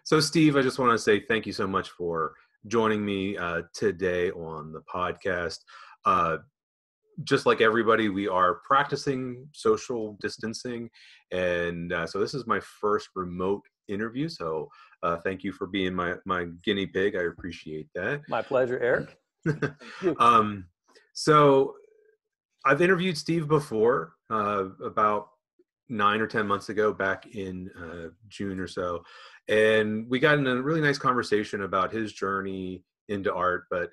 So, Steve, I just want to say thank you so much for joining me today on the podcast. Uh, just like everybody, we are practicing social distancing. And so this is my first remote interview. So thank you for being my guinea pig. I appreciate that. My pleasure, Eric. Thank you. So I've interviewed Steve before, about 9 or 10 months ago, back in June or so. And we got in a really nice conversation about his journey into art, but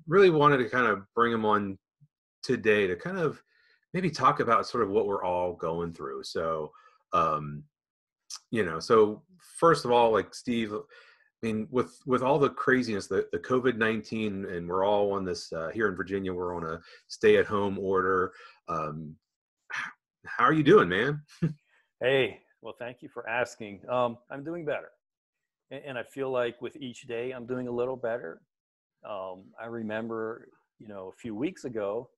really wanted to kind of bring him on today to kind of maybe talk about sort of what we're all going through. So, so first of all, like Steve, I mean, with all the craziness, the COVID-19, and we're all on this here in Virginia, we're on a stay-at-home order. How are you doing, man? Hey, well, thank you for asking. I'm doing better. And I feel like with each day, I'm doing a little better. I remember, a few weeks ago,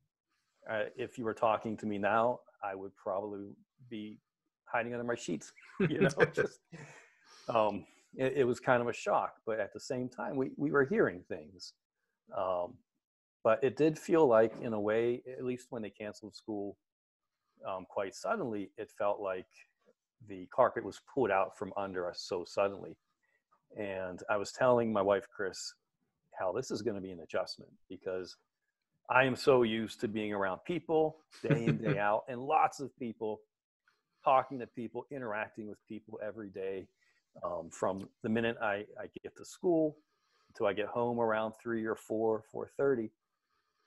if you were talking to me now, I would probably be hiding under my sheets. Just, it was kind of a shock, but at the same time, we were hearing things. But it did feel like, in a way, at least when they canceled school quite suddenly, it felt like the carpet was pulled out from under us so suddenly. And I was telling my wife, Chris, how this is going to be an adjustment, because I am so used to being around people day in, day out, and lots of people, talking to people, interacting with people every day, from the minute I get to school until I get home around 3 or 4:30.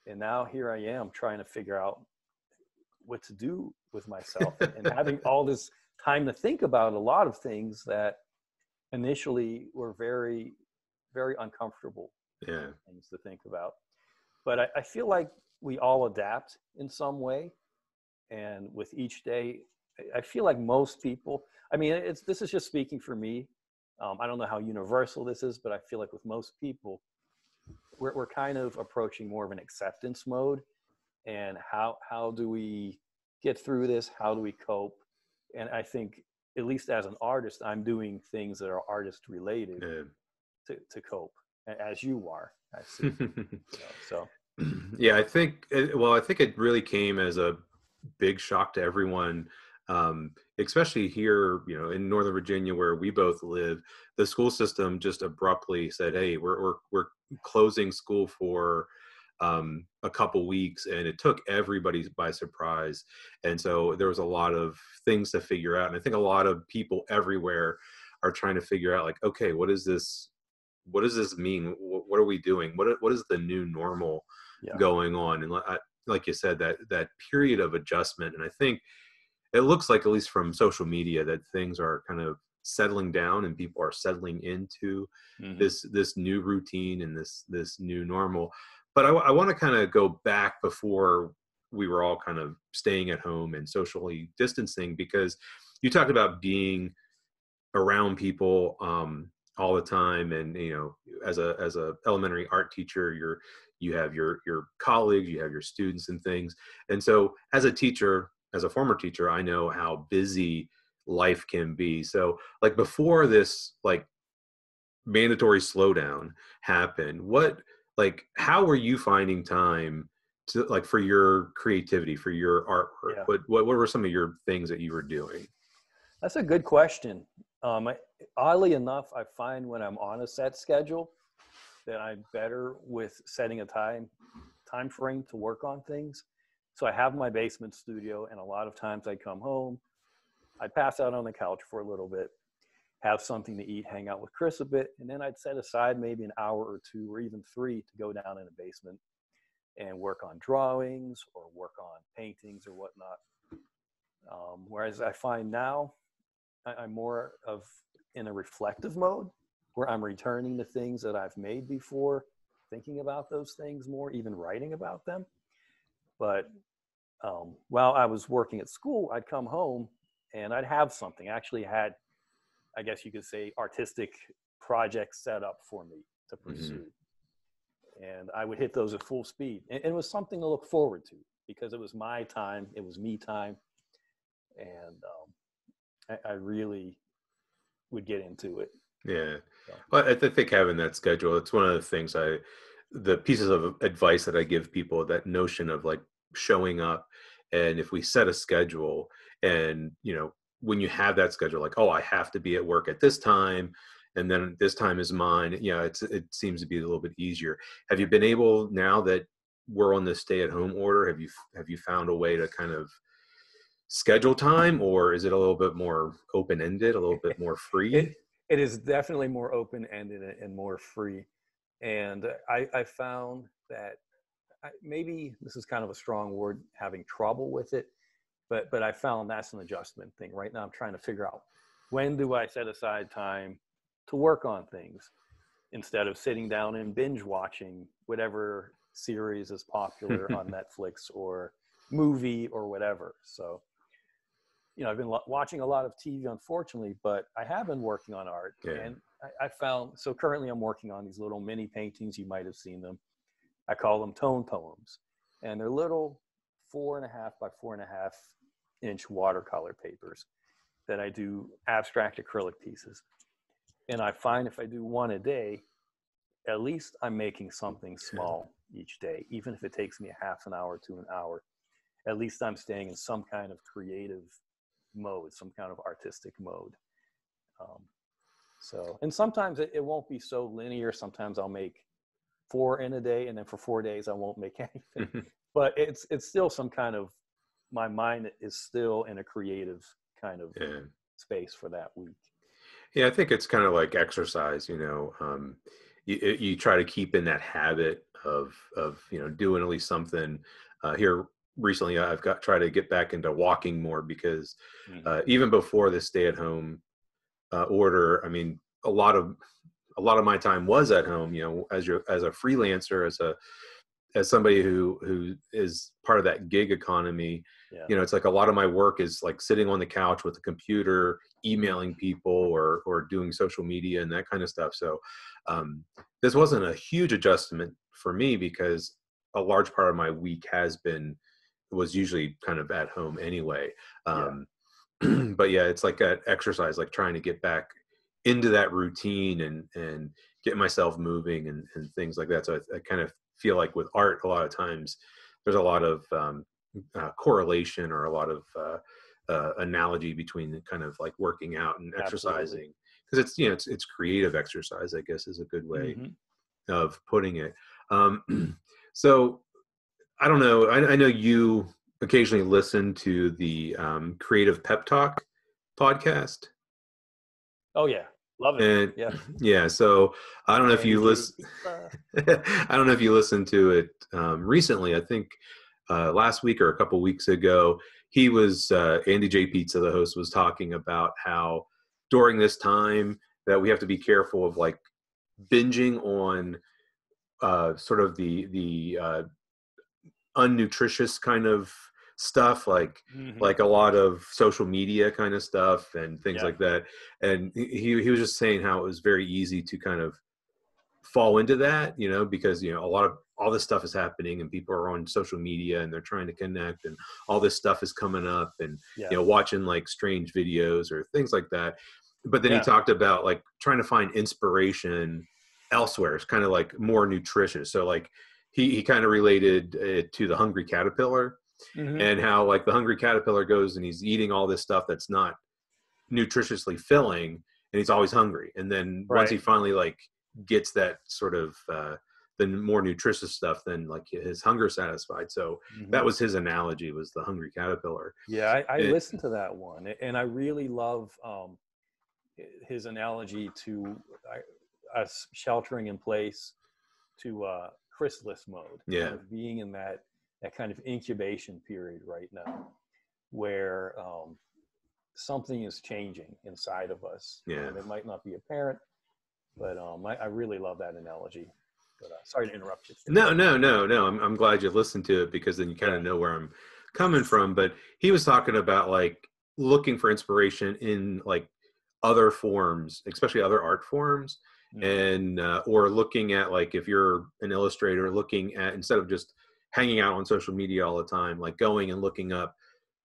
And now here I am trying to figure out what to do with myself, and having all this time to think about a lot of things that initially were very, very uncomfortable things to think about. But I feel like we all adapt in some way. And with each day, I feel like most people, I mean, this is just speaking for me. I don't know how universal this is, but I feel like with most people, we're kind of approaching more of an acceptance mode. And how do we get through this? How do we cope? And I think, at least as an artist, I'm doing things that are artist related to cope, as you are, I see. So yeah, I think it really came as a big shock to everyone, especially here, in Northern Virginia, where we both live. The school system just abruptly said, "Hey, we're closing school for a couple weeks," and it took everybody by surprise. And so there was a lot of things to figure out, and I think a lot of people everywhere are trying to figure out, like, okay, what does this mean? What are we doing? What is the new normal going on? And like you said, that period of adjustment. And I think it looks like, at least from social media, that things are kind of settling down and people are settling into this new routine and this new normal. But I want to kind of go back before we were all kind of staying at home and socially distancing, because you talked about being around people all the time. And, as a elementary art teacher, you have your colleagues, you have your students and things. And so as a former teacher, I know how busy life can be. So, like, before this, like, mandatory slowdown happened, how were you finding time to, like, for your creativity, for your artwork? Yeah. What were some of your things that you were doing? That's a good question. Oddly enough, I find when I'm on a set schedule that I'm better with setting a time frame to work on things. So I have my basement studio, and a lot of times I come home, I'd pass out on the couch for a little bit, have something to eat, hang out with Chris a bit, and then I'd set aside maybe an hour or 2 or even 3 to go down in the basement and work on drawings or work on paintings or whatnot. Whereas I find now I'm more of in a reflective mode, where I'm returning to things that I've made before, thinking about those things more, even writing about them. But while I was working at school, I'd come home and I'd have something. I actually had, I guess you could say, artistic projects set up for me to pursue. And I would hit those at full speed. And it was something to look forward to, because it was my time, it was me time. And I really would get into it. Yeah. So, Well, I think having that schedule, it's one of the things the pieces of advice that I give people, that notion of like showing up. And if we set a schedule and, when you have that schedule, like, oh, I have to be at work at this time, and then this time is mine, it seems to be a little bit easier. Have you been able, now that we're on this stay at home order, have you found a way to kind of schedule time, or is it a little bit more open ended, a little bit more free? it it is definitely more open ended and more free. And I found that maybe this is kind of a strong word, having trouble with it, but I found that's an adjustment thing. Right now, I'm trying to figure out, when do I set aside time to work on things instead of sitting down and binge watching whatever series is popular on Netflix or movie or whatever. So, I've been watching a lot of TV, unfortunately, but I have been working on art. Yeah. And I found, so currently I'm working on these little mini paintings. You might have seen them. I call them tone poems. And they're little 4.5 by 4.5 inch watercolor papers that I do abstract acrylic pieces. And I find if I do one a day, at least I'm making something small each day, even if it takes me a half an hour to an hour. At least I'm staying in some kind of creative mode, some kind of artistic mode. Um, and sometimes it won't be so linear. Sometimes I'll make 4 in a day, and then for 4 days I won't make anything. But it's still some kind of, my mind is still in a creative kind of Yeah. space for that week. Yeah, I think it's kind of like exercise, you try to keep in that habit of doing at least something. Here recently, I've got try to get back into walking more because Mm-hmm. even before the stay at home order, I mean, a lot of my time was at home. As a freelancer, as somebody who is part of that gig economy, Yeah. it's like a lot of my work is like sitting on the couch with a computer, emailing people, or doing social media and that kind of stuff. So this wasn't a huge adjustment for me because a large part of my week was usually kind of at home anyway. Yeah. um, but yeah, it's like that exercise, like trying to get back into that routine and get myself moving and things like that. So I kind of feel like with art, a lot of times there's a lot of correlation, or a lot of analogy between the kind of like working out and Absolutely. exercising, because it's creative exercise, I guess, is a good way Mm-hmm. of putting it. So I don't know. I know you occasionally listen to the Creative Pep Talk podcast. Oh yeah, love it. And Yeah. yeah, so I don't know if Andy you J. listen. Pizza. I don't know if you listened to it recently. I think last week or a couple weeks ago, he was Andy J. Pizza, the host, was talking about how during this time that we have to be careful of like binging on sort of the unnutritious kind of stuff, Mm-hmm. like a lot of social media kind of stuff and things Yeah. like that. And he was just saying how it was very easy to kind of fall into that, because a lot of all this stuff is happening and people are on social media and they're trying to connect, and all this stuff is coming up, and Yeah. watching like strange videos or things like that. But then he Yeah. talked about like trying to find inspiration elsewhere. It's kind of like more nutritious. So like he kind of related it to the hungry caterpillar, Mm-hmm. and how like the hungry caterpillar goes and he's eating all this stuff that's not nutritiously filling, and he's always hungry. And then once he Right. finally like gets that sort of the more nutritious stuff, then like his hunger satisfied. So Mm-hmm. that was his analogy, was the hungry caterpillar. Yeah, I It, listened to that one, and I really love his analogy to us sheltering in place to chrysalis mode, kind yeah, of being in that kind of incubation period right now, where something is changing inside of us, yeah. and it might not be apparent, but I really love that analogy. But sorry to interrupt you. No, no, no, no. I'm glad you listened to it, because then you kind Yeah. of know where I'm coming from. But he was talking about like looking for inspiration in like other forms, especially other art forms, Mm-hmm. and or looking at, like, if you're an illustrator, looking at, instead of just hanging out on social media all the time, like going and looking up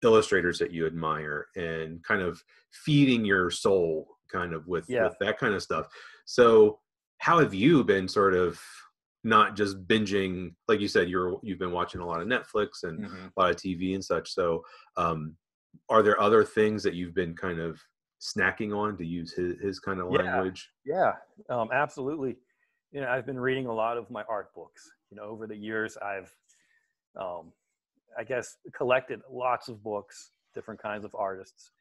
illustrators that you admire and kind of feeding your soul kind of Yeah. with that kind of stuff. So how have you been sort of not just binging, like you said, you've been watching a lot of Netflix and Hmm. a lot of TV and such. So um, are there other things that you've been kind of snacking on, to use his kind of Yeah. language? Yeah. Absolutely. I've been reading a lot of my art books. Over the years, I've, um, I guess, collected lots of books, different kinds of artists.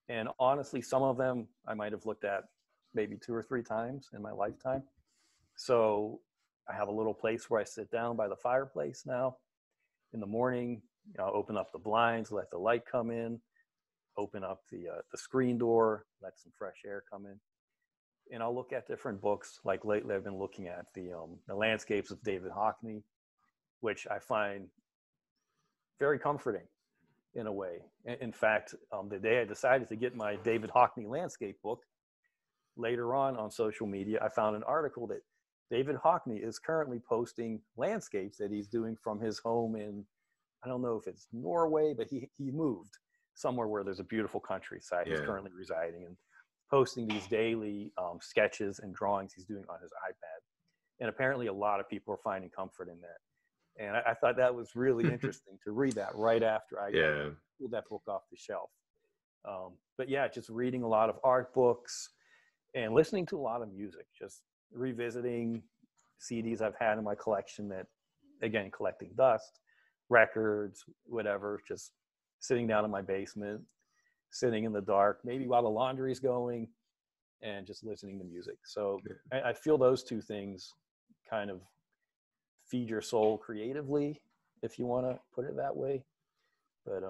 And honestly, some of them I might have looked at maybe 2 or 3 times in my lifetime. So I have a little place where I sit down by the fireplace now in the morning. Open up the blinds, let the light come in, open up the screen door, let some fresh air come in, and I'll look at different books. Like lately, I've been looking at the landscapes of David Hockney, which I find very comforting in a way. In fact, the day I decided to get my David Hockney landscape book, later on social media, I found an article that David Hockney is currently posting landscapes that he's doing from his home in, I don't know if it's Norway, but he moved somewhere where there's a beautiful countryside. He's Yeah. currently residing, and posting these daily sketches and drawings he's doing on his iPad. And apparently a lot of people are finding comfort in that. And I thought that was really interesting to read that right after I Yeah. pulled that book off the shelf. But yeah, just reading a lot of art books and listening to a lot of music, just revisiting CDs I've had in my collection that, again, collecting dust, records, whatever, just sitting down in my basement, sitting in the dark, maybe while the laundry's going, and just listening to music. So I feel those two things kind of feed your soul creatively, if you want to put it that way. But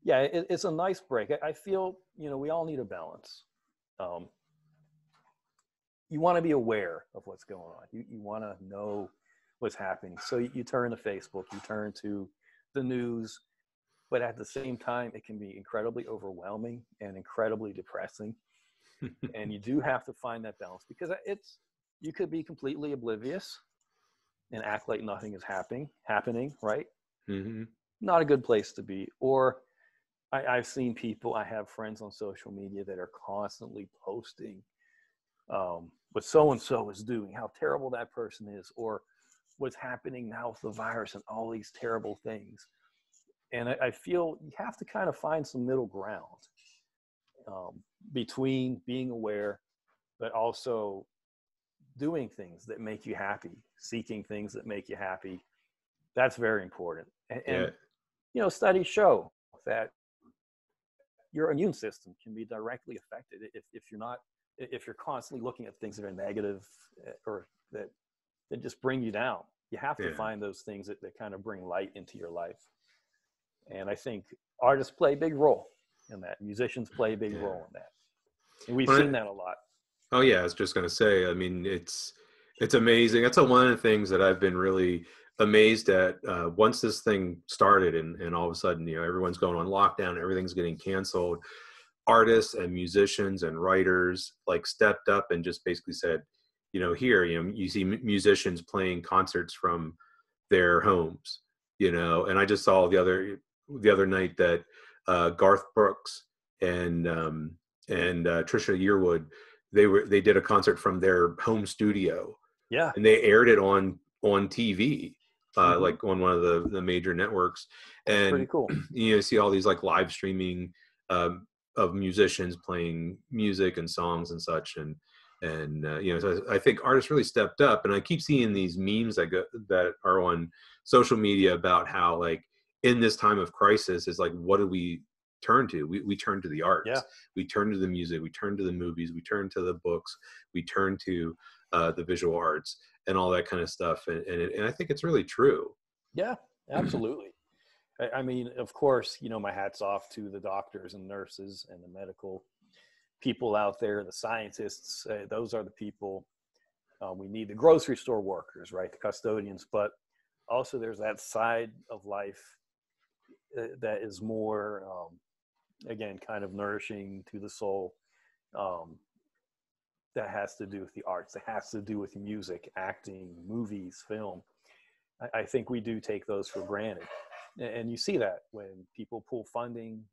yeah, it's a nice break. I feel, we all need a balance. Um, you want to be aware of what's going on. You want to know what's happening. So you turn to Facebook, you turn to the news, but at the same time, it can be incredibly overwhelming and incredibly depressing. And you do have to find that balance, because you could be completely oblivious and act like nothing is happening, right? Hmm. Not a good place to be. Or I've seen people, I have friends on social media that are constantly posting what so-and-so is doing, how terrible that person is, or what's happening now with the virus and all these terrible things. And I feel you have to kind of find some middle ground between being aware, but also doing things that make you happy, seeking things that make you happy. That's very important. And Yeah. studies show that your immune system can be directly affected if you're constantly looking at things that are negative, or that just bring you down. You have to Yeah. find those things that kind of bring light into your life. And I think artists play a big role in that. Musicians play a big Yeah. role in that. And we've Well, seen that a lot. oh yeah, I was just gonna say. I mean, it's amazing. That's one of the things that I've been really amazed at. Once this thing started, and all of a sudden, everyone's going on lockdown, everything's getting canceled. Artists and musicians and writers like stepped up and just basically said, here, you see musicians playing concerts from their homes, and I just saw the other night that Garth Brooks and Trisha Yearwood, they did a concert from their home studio, Yeah. and they aired it on TV, Hmm. like on one of the major networks. That's pretty And cool. you see all these like live streaming um, of musicians playing music and songs and such. And so I think artists really stepped up. And I keep seeing these memes that are on social media about how, like, in this time of crisis, is like, what do we turn to? We turn to the Yeah. arts, we turn to the music, we turn to the movies, we turn to the books, we turn to the visual arts and all that kind of stuff. And I think it's really true. Yeah, absolutely. I mean, of course, my hat's off to the doctors and nurses and the medical people out there, the scientists. Those are the people we need. The grocery store workers, right? The custodians. But also, there's that side of life that is more, again, kind of nourishing to the soul. Um, that has to do with the arts. That has to do with music, acting, movies, film. I think we do take those for granted. And you see that when people pull funding,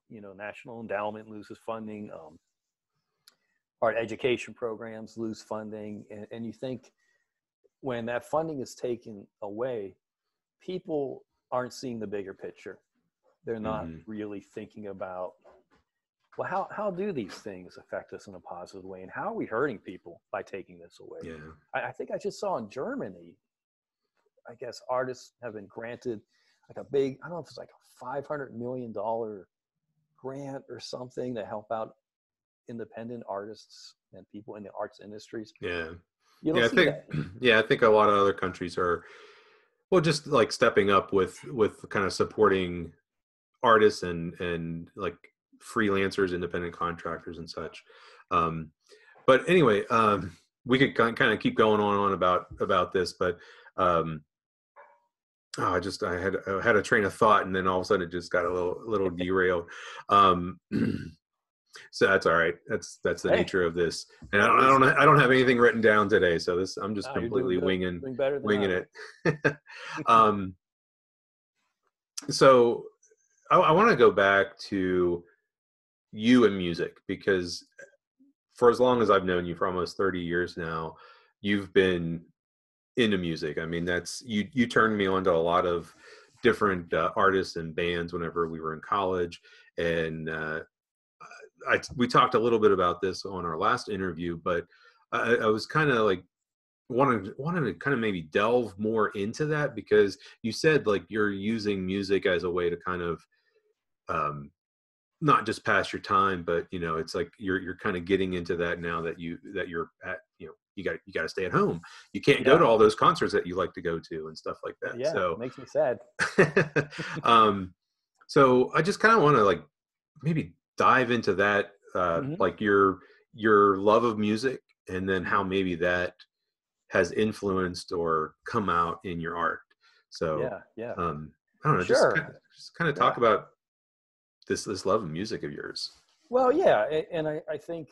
National Endowment loses funding. art education programs lose funding, and you think when that funding is taken away, people aren't seeing the bigger picture. They're not Hmm. really thinking about, well, how do these things affect us in a positive way? And how are we hurting people by taking this away? Yeah. I think I just saw in Germany, I guess artists have been granted like a big, I don't know if it's like a $500 million grant or something to help out independent artists and people in the arts industries. Yeah. You don't Yeah. I see think, that. yeah, I think a lot of other countries are, well, just like stepping up with kind of supporting artists and like freelancers, independent contractors and such. Um, but anyway, we could kind of keep going on about this, but um, oh, I had a train of thought, and then all of a sudden it just got a little derailed. Um, so that's all right. That's the Hey, nature of this. And that is, I don't have anything written down today, so this I'm just no, you're doing completely good. Doing better than I winging am. it. um, so I want to go back to you and music, because for as long as I've known you, for almost 30 years now, you've been into music. I mean, that's you turned me on to a lot of different artists and bands whenever we were in college, and we talked a little bit about this on our last interview, but I was kind of like wanted to kind of maybe delve more into that, because you said like you're using music as a way to kind of um, not just pass your time, but it's like you're kind of getting into that now that you're at, you got to stay at home. You can't go Yeah, to all those concerts that you like to go to and stuff like that. yeah, So, makes me sad. um, so I just kind of want to like maybe dive into that, Hmm. like your love of music, and then how maybe that has influenced or come out in your art. So, Yeah, yeah, I don't know, sure. just kind of Yeah. talk about this love of music of yours. Well, yeah, and I think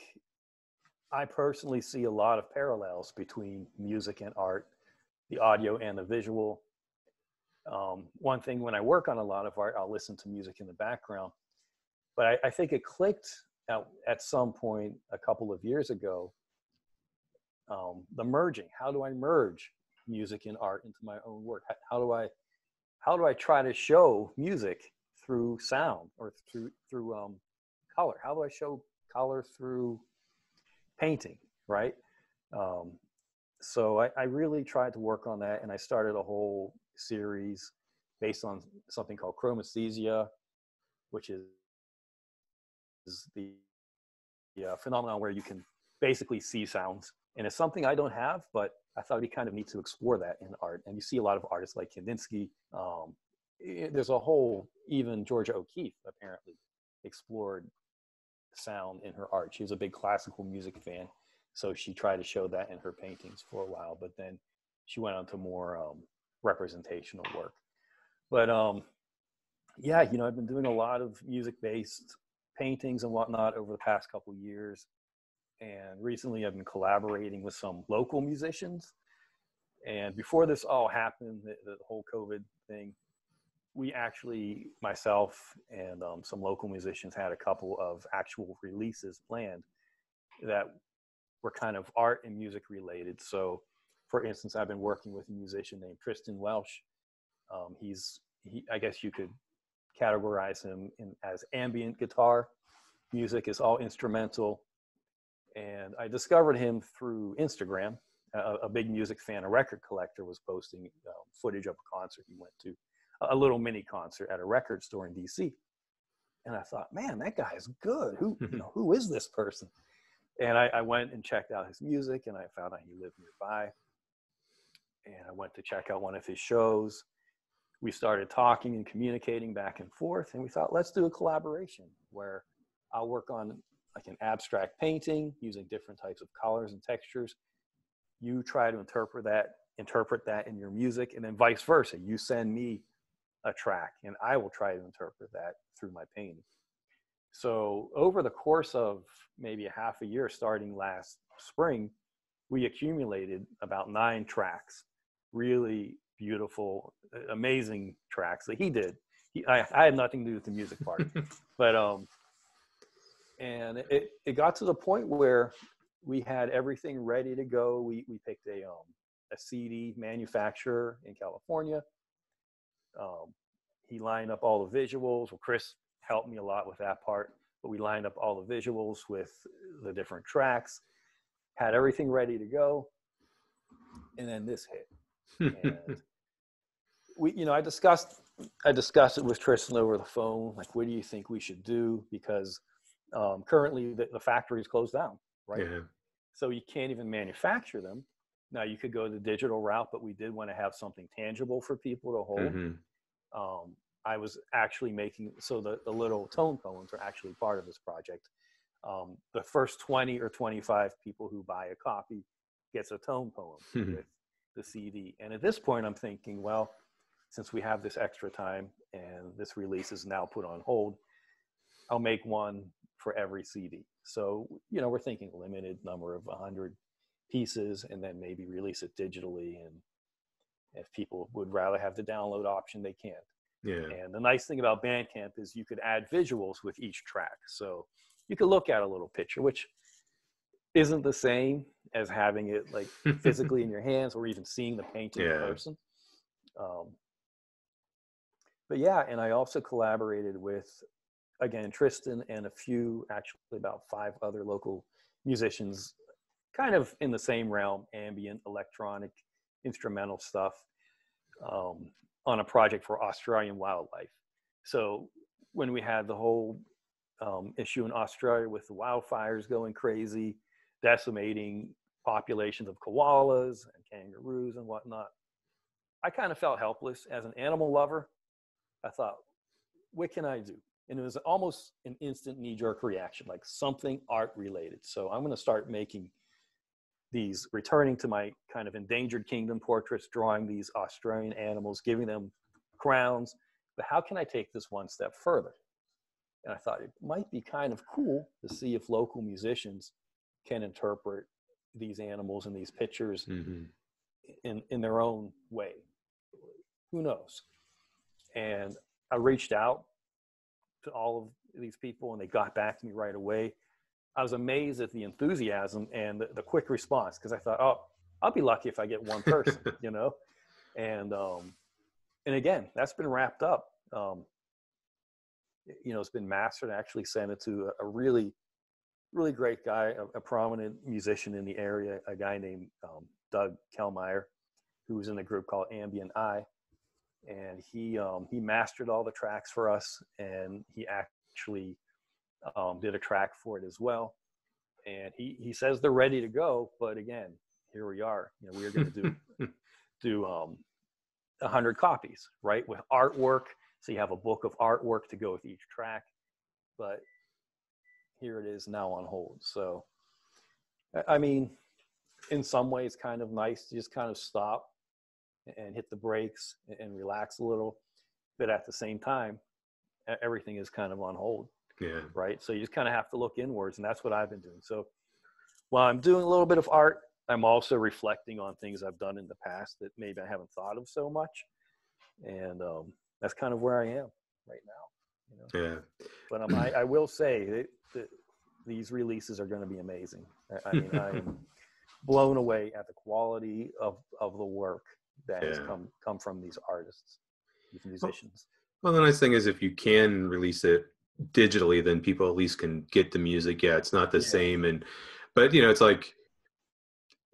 I personally see a lot of parallels between music and art, the audio and the visual. One thing, when I work on a lot of art, I'll listen to music in the background. But I think it clicked at some point a couple of years ago, the merging. How do I merge music and art into my own work? How do I try to show music through sound or through color? How do I show color through painting, right? Um, so I really tried to work on that, and I started a whole series based on something called chromesthesia, which is the phenomenon where you can basically see sounds. And it's something I don't have, but I thought it'd be kind of neat to explore that in art. And you see a lot of artists like Kandinsky. There's a whole, even Georgia O'Keeffe apparently explored sound in her art. She was a big classical music fan, so she tried to show that in her paintings for a while, but then she went on to more representational work. But yeah, I've been doing a lot of music-based paintings and whatnot over the past couple of years, and recently I've been collaborating with some local musicians. And before this all happened, the whole COVID thing, we actually, myself and some local musicians, had a couple of actual releases planned that were kind of art and music related. So, for instance, I've been working with a musician named Tristan Welsh. I guess you could categorize him as ambient guitar. Music is all instrumental. And I discovered him through Instagram. A big music fan, a record collector, was posting footage of a concert he went to, a little mini concert at a record store in DC. And I thought, man, that guy is good. Who is this person? And I went and checked out his music, and I found out he lived nearby. And I went to check out one of his shows. We started talking and communicating back and forth, and we thought, let's do a collaboration where I'll work on like an abstract painting using different types of colors and textures. You try to interpret that in your music, and then vice versa. You send me a track, and I will try to interpret that through my painting. So over the course of maybe a half a year, starting last spring, we accumulated about 9 tracks, really beautiful, amazing tracks that he did. I had nothing to do with the music part, but and it got to the point where we had everything ready to go. We picked a CD manufacturer in California. Um, he lined up all the visuals. Well, Chris helped me a lot with that part, but we lined up all the visuals with the different tracks, had everything ready to go, and then this hit. And I discussed it with Tristan over the phone. Like, what do you think we should do? Because currently the factory is closed down, right? Yeah. So you can't even manufacture them. Now you could go the digital route, but we did want to have something tangible for people to hold. Mm-hmm. I was actually making, so the little tone poems are actually part of this project. The first 20 or 25 people who buy a copy gets a tone poem with the CD. And at this point, I'm thinking, well, since we have this extra time and this release is now put on hold, I'll make one for every CD. So, we're thinking limited number of 100 pieces, and then maybe release it digitally. And if people would rather have the download option, they can. Yeah. And the nice thing about Bandcamp is you could add visuals with each track. So you could look at a little picture, which isn't the same as having it like physically in your hands or even seeing the painting in person. But yeah, and I also collaborated with, again, Tristan and a few, actually about 5 other local musicians, kind of in the same realm, ambient, electronic, instrumental stuff, on a project for Australian wildlife. So when we had the whole issue in Australia with the wildfires going crazy, decimating populations of koalas and kangaroos and whatnot, I kind of felt helpless as an animal lover. I thought, what can I do? And it was almost an instant knee-jerk reaction, like something art related. So I'm going to start making these, returning to my kind of endangered kingdom portraits, drawing these Australian animals, giving them crowns. But how can I take this one step further? And I thought it might be kind of cool to see if local musicians can interpret these animals and these pictures in their own way. Who knows? And I reached out to all of these people, and they got back to me right away. I was amazed at the enthusiasm and the quick response, because I thought, oh, I'll be lucky if I get one person, And again, that's been wrapped up. It's been mastered. I actually sent it to a really, really great guy, a prominent musician in the area, a guy named Doug Kellmeyer, who was in a group called Ambient Eye. And he mastered all the tracks for us, and he actually did a track for it as well. And he says they're ready to go, but again, here we are. We are going to do 100 copies, right, with artwork. So you have a book of artwork to go with each track, but here it is now on hold. So, I mean, in some ways, kind of nice to just kind of stop and hit the brakes and relax a little, but at the same time, everything is kind of on hold. Yeah. Right. So you just kind of have to look inwards, and that's what I've been doing. So while I'm doing a little bit of art, I'm also reflecting on things I've done in the past that maybe I haven't thought of so much. And that's kind of where I am right now. Yeah. But I will say that these releases are going to be amazing. I mean, I am blown away at the quality of the work that has come from these artists, these musicians. Well, the nice thing is if you can release it digitally, then people at least can get the music. Yeah, it's not the same. But it's like,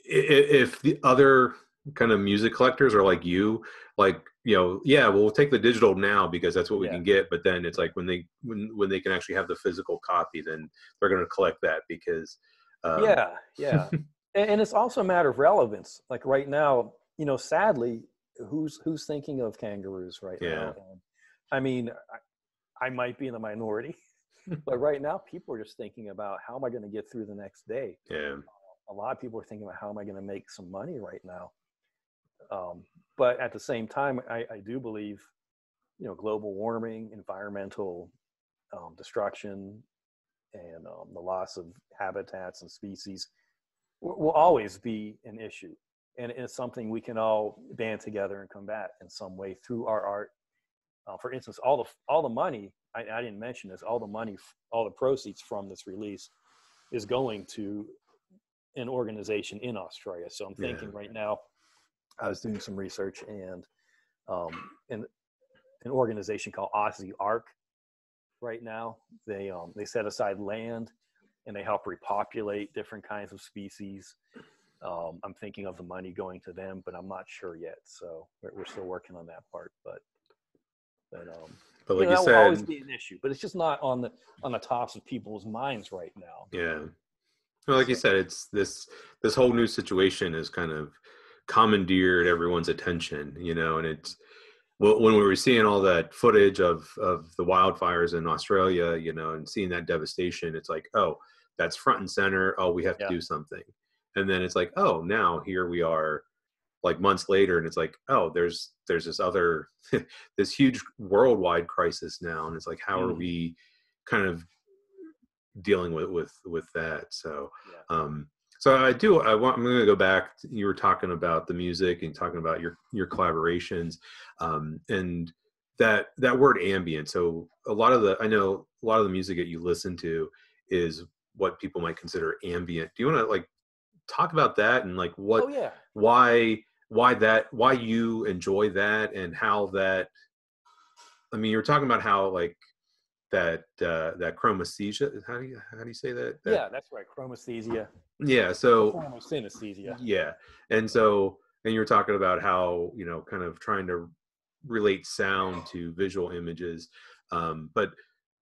if the other kind of music collectors are like you, like, we'll take the digital now because that's what we can get. But then it's like when they can actually have the physical copy, then they're going to collect that because. And it's also a matter of relevance. Like right now, sadly, who's thinking of kangaroos right now? And, I mean, I might be in the minority, but right now people are just thinking about, how am I going to get through the next day? Yeah. A lot of people are thinking about, how am I going to make some money right now? But at the same time, I do believe, global warming, environmental destruction, and the loss of habitats and species will always be an issue. And it's something we can all band together and combat in some way through our art. For instance, all the money, I didn't mention this, all the money, all the proceeds from this release is going to an organization in Australia. So I'm Yeah. thinking right now, I was doing some research, and in an organization called Aussie Arc right now, they set aside land and they help repopulate different kinds of species. I'm thinking of the money going to them, but I'm not sure yet. So we're still working on that part. But But like you that will always said, be an issue. But it's just not on the tops of people's minds right now. yeah. Well, like you So said, it's this whole new situation has kind of commandeered everyone's attention, and it's well, when we were seeing all that footage of the wildfires in Australia, and seeing that devastation, it's like, oh, that's front and center. Oh, we have to yeah. do something. And then it's like, oh, now here we are, like months later, and it's like, oh, there's this other this huge worldwide crisis now, and it's like, how are Mhm. we kind of dealing with that? So Yeah. so I'm going to go back. You were talking about the music and talking about your collaborations, and that word ambient. So I know a lot of the music that you listen to is what people might consider ambient. Do you want to like talk about that, and like Oh yeah. why why you enjoy that, and how that, I mean, you're talking about how like that chromesthesia, how do you say that Yeah, that's right. Chromesthesia yeah, or so synesthesia. yeah. And so, and you were talking about how, kind of trying to relate sound to visual images. But,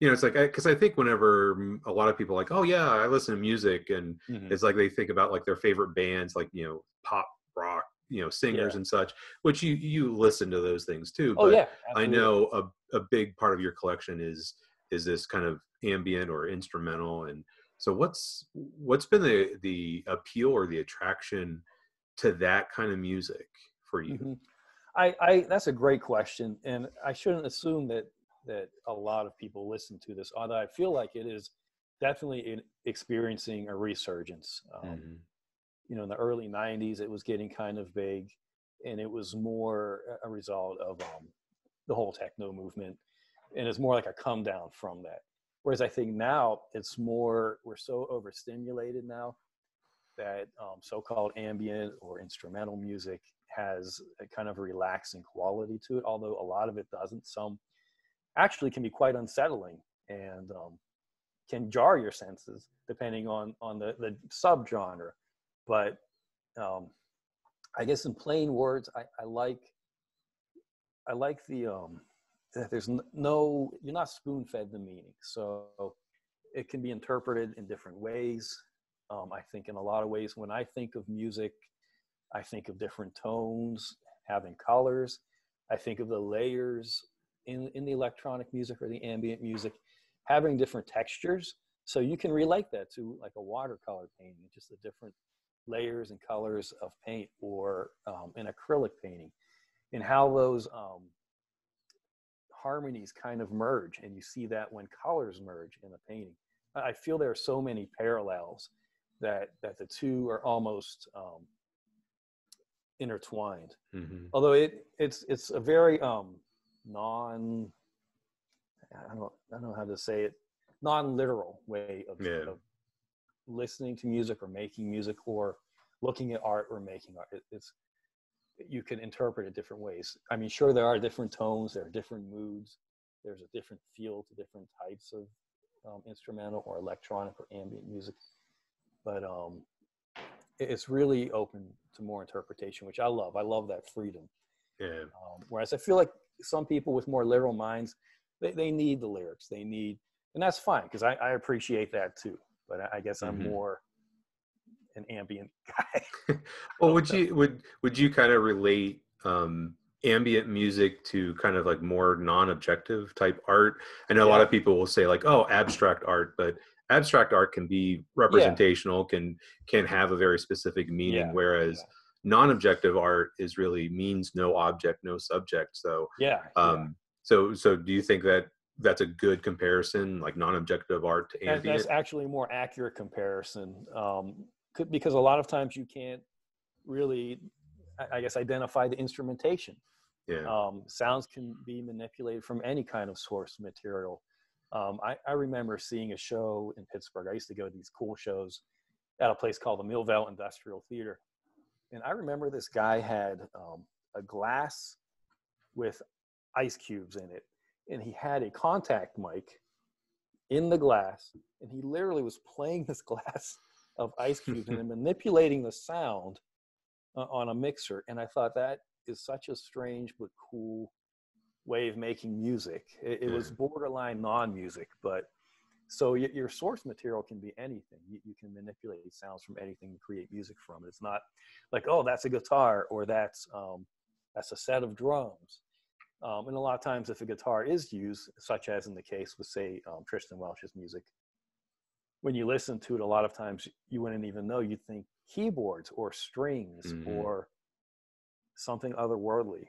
it's like, because I think whenever a lot of people are like, oh, yeah, I listen to music, and Hmm. it's like they think about like their favorite bands, like, pop, rock, Yeah. singers and such, which you listen to those things too. Oh But yeah, I absolutely. know a big part of your collection is this kind of ambient or instrumental. And so what's been the appeal or the attraction to that kind of music for you? Hmm. I that's a great question, and I shouldn't assume that a lot of people listen to this, although I feel like it is definitely experiencing a resurgence. Hmm. In the early '90s, it was getting kind of big, and it was more a result of the whole techno movement, and it's more like a come down from that. Whereas I think now it's more, we're so overstimulated now that so-called ambient or instrumental music has a kind of relaxing quality to it, although a lot of it doesn't. Some actually can be quite unsettling and can jar your senses depending on the subgenre. But um, I guess in plain words, I like the that there's no, you're not spoon fed the meaning, so it can be interpreted in different ways. I think in a lot of ways, when I think of music, I think of different tones having colors. I think of the layers in the electronic music or the ambient music having different textures. So you can relate that to like a watercolor painting, just the different layers and colors of paint, or an acrylic painting, and how those harmonies kind of merge. And you see that when colors merge in a painting. I feel there are so many parallels that the two are almost intertwined. Hmm. Although it's a very non, I don't know how to say it, non-literal way Yeah. of listening to music or making music or looking at art or making art. It's, you can interpret it different ways. I mean, sure, there are different tones, there are different moods, there's a different feel to different types of instrumental or electronic or ambient music, but it's really open to more interpretation, which I love. I love that freedom. Yeah. Whereas I feel like some people with more literal minds, they need the lyrics, they need, and that's fine because I appreciate that too. But I guess I'm Hmm. more an ambient guy. Well, So, would you kind of relate ambient music to kind of like more non-objective type art? I know a lot yeah, of people will say like, oh, abstract art, but abstract art can be yeah, representational, can have a very specific meaning, yeah, whereas yeah, non-objective art is really means no object, no subject. So, yeah, yeah. so do you think that that's a good comparison, like non-objective art to That's ambient? actually a more accurate comparison, because a lot of times you can't really, I guess, identify the instrumentation. Yeah. Sounds can be manipulated from any kind of source material. I remember seeing a show in Pittsburgh. I used to go to these cool shows at a place called the Millvale Industrial Theater. And I remember this guy had a glass with ice cubes in it, and he had a contact mic in the glass, and he literally was playing this glass of ice cubes and then manipulating the sound on a mixer. And I thought that is such a strange but cool way of making music. It was borderline non-music, but so your source material can be anything. You can manipulate sounds from anything to create music from it. It's not like, oh, that's a guitar, or that's a set of drums. And a lot of times if a guitar is used, such as in the case with, say, Tristan Welch's music, when you listen to it, a lot of times you wouldn't even know. You'd think keyboards or strings or something otherworldly,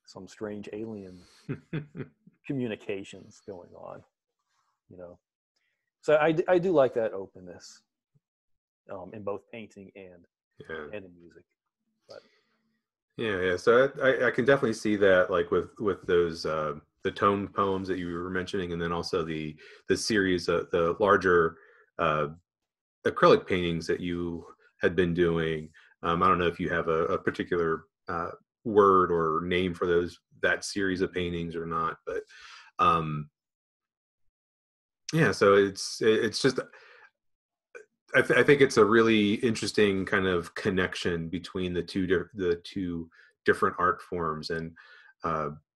some strange alien communications going on, you know. So I do like that openness in both painting and in music. But yeah. So I can definitely see that, like with those the tone poems that you were mentioning, and then also the series, the larger acrylic paintings that you had been doing. I don't know if you have a particular word or name for that series of paintings or not, but yeah. So it's just, I think it's a really interesting kind of connection between the two different art forms, and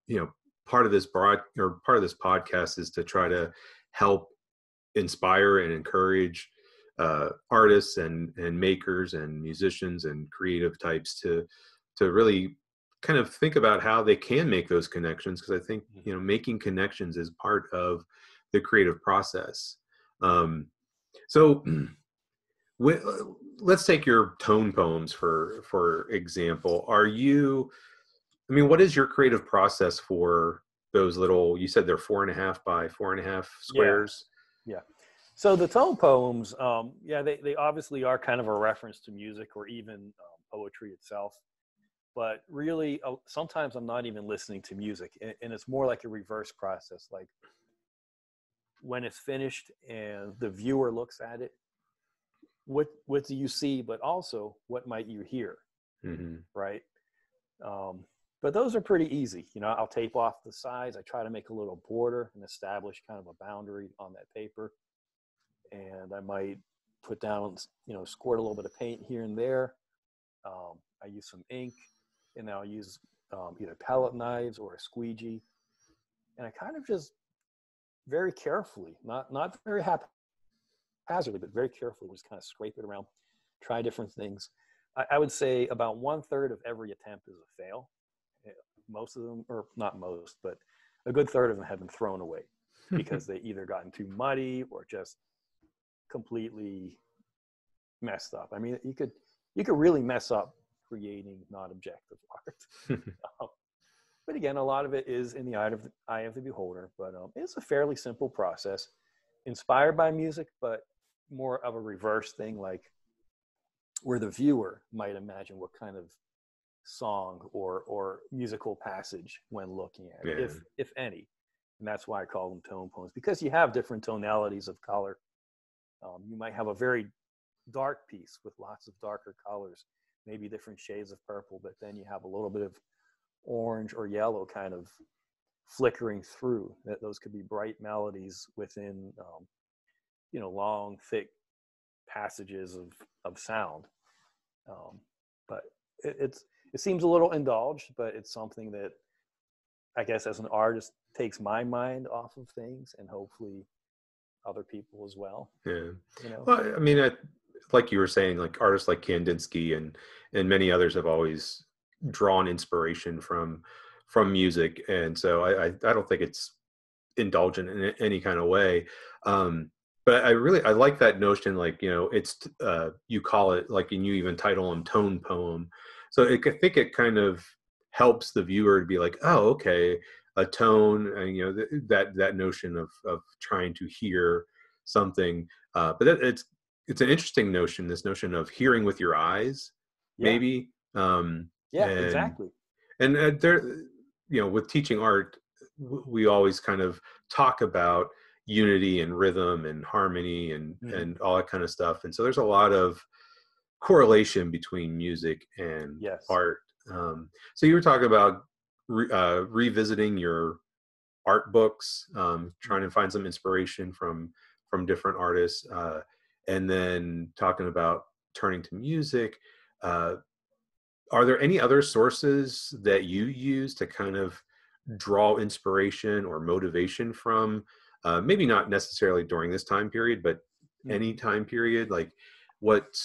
you know, part of this podcast is to try to help inspire and encourage artists and makers and musicians and creative types to really kind of think about how they can make those connections, because I think, you know, making connections is part of the creative process. So let's take your tone poems for example. What is your creative process for those little, you said they're 4.5 by 4.5 squares? Yeah. So the tone poems, they obviously are kind of a reference to music or even poetry itself. But really, sometimes I'm not even listening to music, and it's more like a reverse process. Like when it's finished and the viewer looks at it, what do you see? But also, what might you hear? Right? But those are pretty easy. You know, I'll tape off the sides. I try to make a little border and establish kind of a boundary on that paper. And I might put down, you know, squirt a little bit of paint here and there. I use some ink, and I'll use either palette knives or a squeegee. And I kind of just very carefully, not very haphazardly, but very carefully, just kind of scrape it around, try different things. I would say about 1/3 of every attempt is a fail. Most of them, or not most, but a good third of them have been thrown away because they either gotten too muddy or just completely messed up. I mean, you could really mess up creating non-objective art. But again, a lot of it is in the eye of the beholder. But it's a fairly simple process, inspired by music, but more of a reverse thing, like where the viewer might imagine what kind of song or musical passage when looking at it, if any. And that's why I call them tone poems, because you have different tonalities of color. You might have a very dark piece with lots of darker colors, maybe different shades of purple, but then you have a little bit of orange or yellow kind of flickering through. Those could be bright melodies within, you know, long, thick passages of sound. But it seems a little indulged, but it's something that I guess as an artist takes my mind off of things, and hopefully other people as well. Yeah. You know? Well, I mean, like you were saying, like artists like Kandinsky and many others have always drawn inspiration from music, and so I don't think it's indulgent in any kind of way. But I like that notion, like, you know, it's you call it, like, and you even title them tone poem. So I think it kind of helps the viewer to be like, oh, okay, a tone, and, you know, that notion of trying to hear something. But it's an interesting notion, this notion of hearing with your eyes, maybe. Yeah, exactly. And there, you know, with teaching art, we always kind of talk about, unity and rhythm and harmony Mhm. and all that kind of stuff. And so there's a lot of correlation between music and Yes. art. So you were talking about revisiting your art books, trying Mhm. to find some inspiration from different artists, and then talking about turning to music. Uh, are there any other sources that you use to kind of draw inspiration or motivation from? Maybe not necessarily during this time period, but any Mhm. time period. Like what,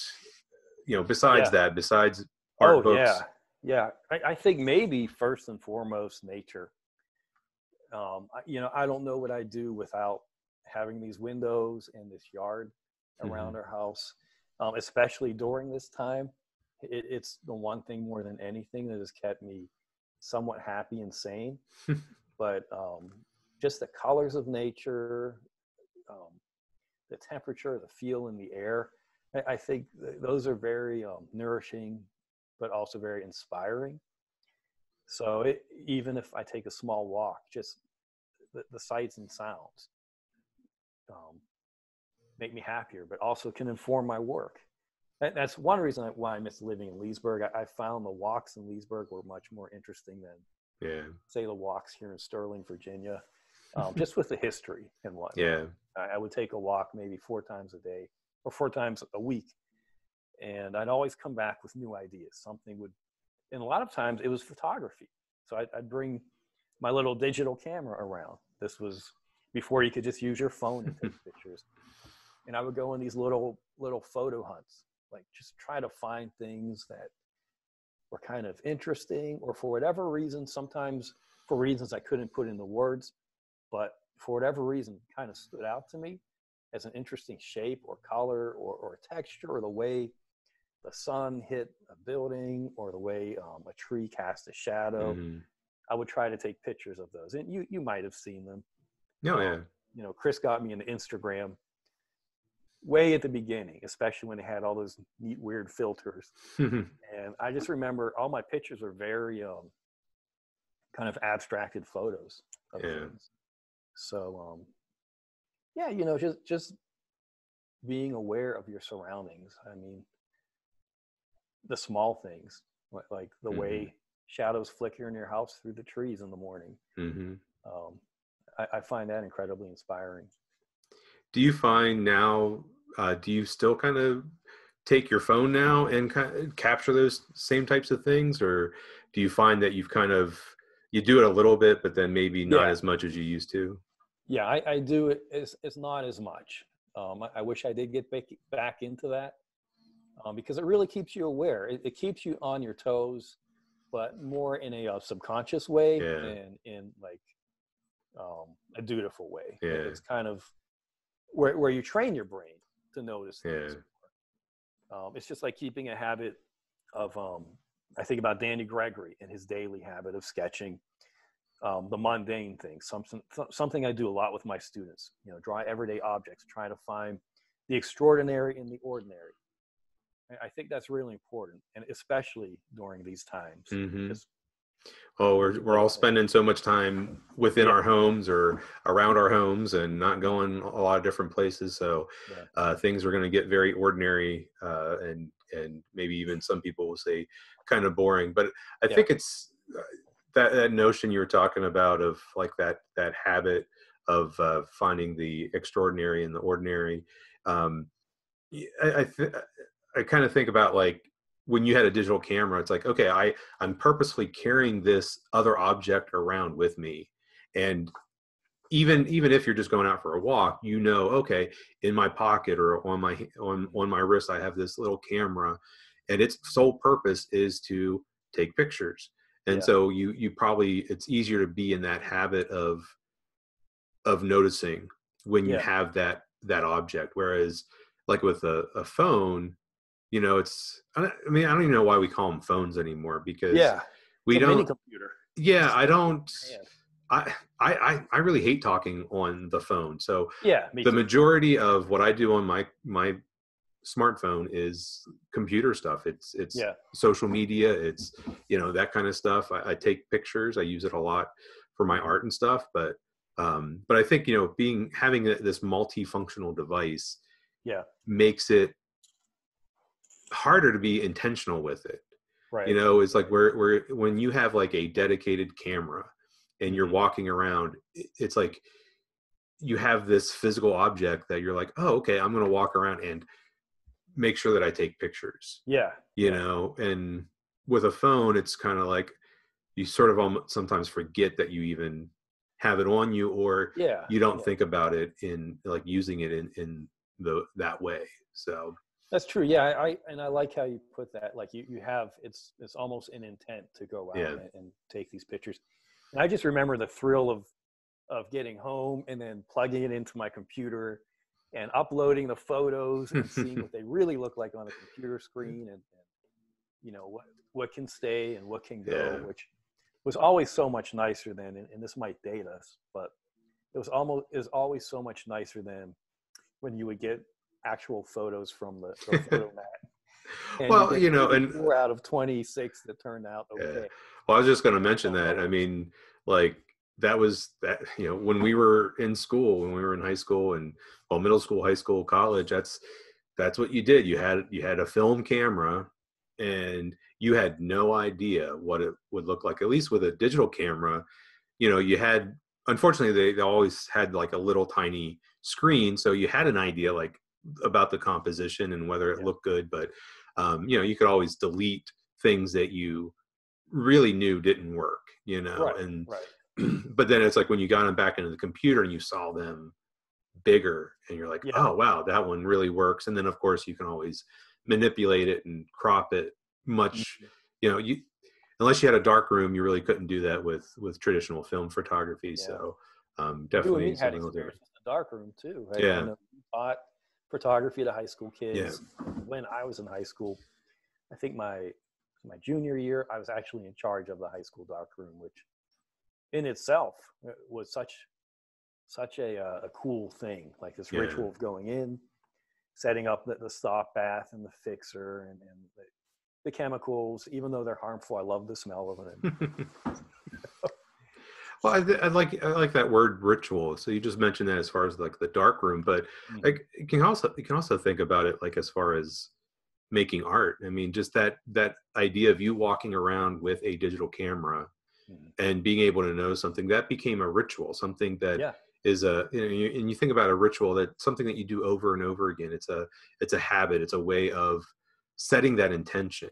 besides Yeah. that, besides Oh, art yeah. books. Yeah. I think maybe first and foremost, nature. I don't know what I do without having these windows and this yard Hmm. around our house, especially during this time. It's the one thing more than anything that has kept me somewhat happy and sane. But just the colors of nature, um, the temperature, the feel in the air, I think those are very nourishing, but also very inspiring. So even if I take a small walk, just the sights and sounds um, make me happier, but also can inform my work. That's one reason why I miss living in Leesburg. I found the walks in Leesburg were much more interesting than, Yeah. say, the walks here in Sterling, Virginia, just with the history and whatnot. Yeah. I would take a walk maybe 4 times a day or 4 times a week, and I'd always come back with new ideas. Something would, and a lot of times it was photography. So I'd bring my little digital camera around. This was before you could just use your phone and take pictures. And I would go on these little photo hunts, like just try to find things that were kind of interesting, or for whatever reason, sometimes for reasons I couldn't put into words, but for whatever reason, kind of stood out to me as an interesting shape or color or texture, or the way the sun hit a building, or the way a tree cast a shadow. Hmm. I would try to take pictures of those, and you might have seen them. No, Um, yeah. Chris got me into Instagram way at the beginning, especially when they had all those neat, weird filters. And I just remember all my pictures are very kind of abstracted photos of Yeah. things. So yeah, just being aware of your surroundings. I mean, the small things, like the Hmm. way shadows flicker in your house through the trees in the morning. Hmm. Um, I find that incredibly inspiring. Do you find now, do you still kind of take your phone now and kind of capture those same types of things? Or do you find that you do it a little bit, but then maybe not Yeah, as much as you used to? yeah, I do it. It's not as much. I wish I did get back into that, because it really keeps you aware. It keeps you on your toes, but more in a subconscious way Yeah. than in like a dutiful way. Yeah. It's kind of where you train your brain to notice Yeah. things. It's just like keeping a habit of, I think about Danny Gregory and his daily habit of sketching the mundane things, something I do a lot with my students. Draw everyday objects, try to find the extraordinary in the ordinary. I think that's really important, and especially during these times, Hmm. just Oh, with the we're all little things. spending so much time within Yeah, our homes or around our homes and not going a lot of different places. So yeah, things are going to get very ordinary, and maybe even some people will say kind of boring. But I yeah, think it's that notion you were talking about of like that habit of finding the extraordinary in the ordinary. Um, I kind of think about like when you had a digital camera, it's like, okay, I'm purposefully carrying this other object around with me. And even if you're just going out for a walk, okay, in my pocket or on my wrist, I have this little camera, and its sole purpose is to take pictures. And yeah, so you probably, it's easier to be in that habit of noticing when you yeah, have that object. Whereas like with a phone, I mean, I don't even know why we call them phones anymore, because yeah. It's we a mini don't. computer. Yeah, Just I don't. in your hand. I really hate talking on the phone. So Yeah, me the too. majority of what I do on my smartphone is computer stuff. It's Yeah, social media. It's that kind of stuff. I take pictures. I use it a lot for my hmm art and stuff. But But I think, having this multifunctional device Yeah. makes it harder to be intentional with it. Right. It's like where when you have like a dedicated camera and you're Hmm. walking around, it's like you have this physical object that you're like, oh, okay, I'm going to walk around and make sure that I take pictures, Yeah. Yeah. and with a phone, it's kind of like you sort of sometimes forget that you even have it on you, or Yeah. you don't Yeah. think about it in like using it in that way. So That's true. Yeah, I like how you put that. Like you have it's almost an intent to go out yeah. and take these pictures. And I just remember the thrill of getting home and then plugging it into my computer and uploading the photos and seeing what they really look like on a computer screen, and what can stay and what can go, Yeah. which was always so much nicer than, and this might date us, but it was always so much nicer than when you would get actual photos from the photo mat, and you Well, get maybe and 4 out of 26 that turned out yeah. okay. Well, I was just going to mention Don't that. I always. mean, like that was that, when we were in school, when we were in high school and well, middle school, high school, college, that's what you did. You had a film camera and you had no idea what it would look like. At least with a digital camera, you had, unfortunately, they always had like a little tiny screen. So you had an idea like about the composition and whether it Yeah. looked good, but you could always delete things that you really knew didn't work, Right. and Right. but then it's like when you got them back into the computer and you saw them bigger and you're like, Yeah. oh wow, that one really works. And then of course you can always manipulate it and crop it much, Mhm. you unless you had a dark room, you really couldn't do that with traditional film photography. Yeah. So You and definitely me had something a little different. experience in the dark room too. I Yeah. know you taught photography to high school Yeah. kids. When I was in high school, I think my junior year, I was actually in charge of the high school dark room, which in itself was such a cool thing. Like this Yeah. ritual of going in, setting up the stop bath and the fixer and the chemicals, even though they're harmful. I love the smell of it. Well, I like that word ritual. So you just mentioned that as far as like the dark room, but Mhm. like you can also think about it like as far as making art. I mean, just that idea of you walking around with a digital camera Mhm. and being able to know something that became a ritual, something that Yeah. is and you think about a ritual, that something that you do over and over again. It's a habit. It's a way of setting that intention.